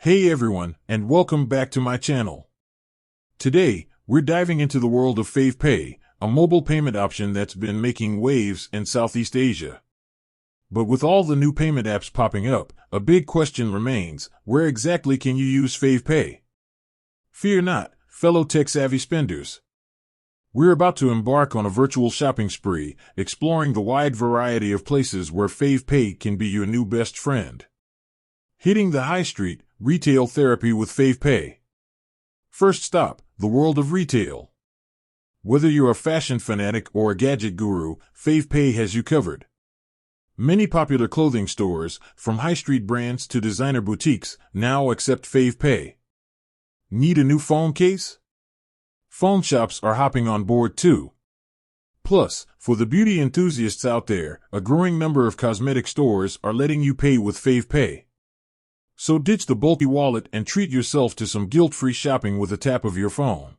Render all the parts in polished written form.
Hey everyone, and welcome back to my channel. Today, we're diving into the world of FavePay, a mobile payment option that's been making waves in Southeast Asia. But with all the new payment apps popping up, a big question remains: where exactly can you use FavePay? Fear not, fellow tech-savvy spenders. We're about to embark on a virtual shopping spree, exploring the wide variety of places where FavePay can be your new best friend. Hitting the high street, retail therapy with FavePay. First stop, the world of retail. Whether you're a fashion fanatic or a gadget guru, FavePay has you covered. Many popular clothing stores, from high street brands to designer boutiques, now accept FavePay. Need a new phone case? Phone shops are hopping on board too. Plus, for the beauty enthusiasts out there, a growing number of cosmetic stores are letting you pay with FavePay. So ditch the bulky wallet and treat yourself to some guilt-free shopping with a tap of your phone.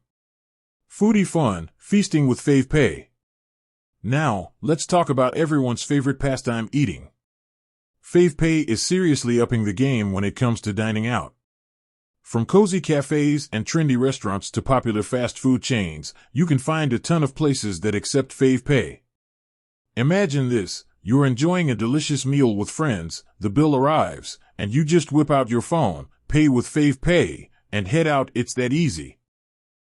Foodie fun, feasting with FavePay. Now, let's talk about everyone's favorite pastime, eating. FavePay is seriously upping the game when it comes to dining out. From cozy cafes and trendy restaurants to popular fast food chains, you can find a ton of places that accept FavePay. Imagine this: you're enjoying a delicious meal with friends, the bill arrives, and you just whip out your phone, pay with FavePay, and head out. It's that easy.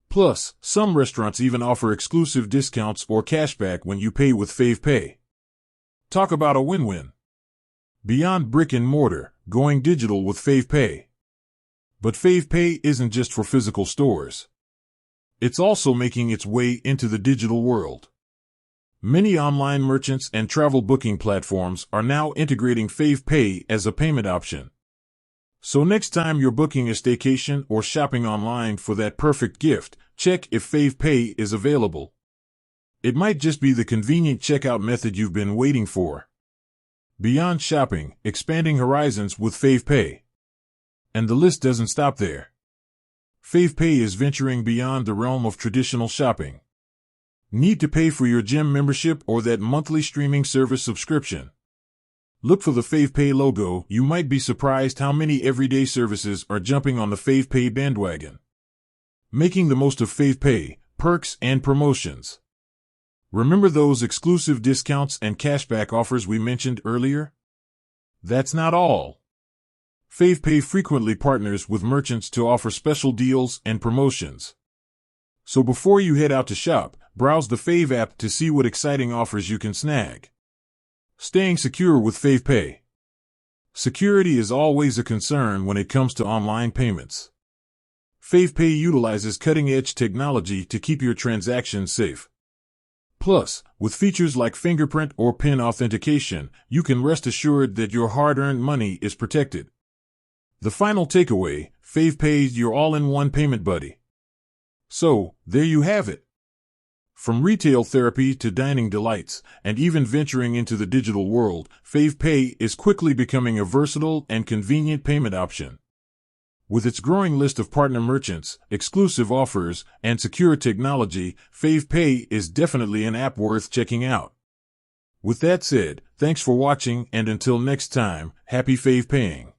Plus, some restaurants even offer exclusive discounts or cashback when you pay with FavePay. Talk about a win-win. Beyond brick and mortar, going digital with FavePay. But FavePay isn't just for physical stores. It's also making its way into the digital world. Many online merchants and travel booking platforms are now integrating FavePay as a payment option. So next time you're booking a staycation or shopping online for that perfect gift, check if FavePay is available. It might just be the convenient checkout method you've been waiting for. Beyond shopping, expanding horizons with FavePay. And the list doesn't stop there. FavePay is venturing beyond the realm of traditional shopping. Need to pay for your gym membership or that monthly streaming service subscription? Look for the FavePay logo. You might be surprised how many everyday services are jumping on the FavePay bandwagon. Making the most of FavePay, perks and promotions. Remember those exclusive discounts and cashback offers we mentioned earlier? That's not all. FavePay frequently partners with merchants to offer special deals and promotions. So before you head out to shop, browse the Fave app to see what exciting offers you can snag. Staying secure with FavePay. Security is always a concern when it comes to online payments. FavePay utilizes cutting-edge technology to keep your transactions safe. Plus, with features like fingerprint or PIN authentication, you can rest assured that your hard-earned money is protected. The final takeaway: FavePay is your all-in-one payment buddy. So, there you have it. From retail therapy to dining delights, and even venturing into the digital world, FavePay is quickly becoming a versatile and convenient payment option. With its growing list of partner merchants, exclusive offers, and secure technology, FavePay is definitely an app worth checking out. With that said, thanks for watching, and until next time, happy FavePaying.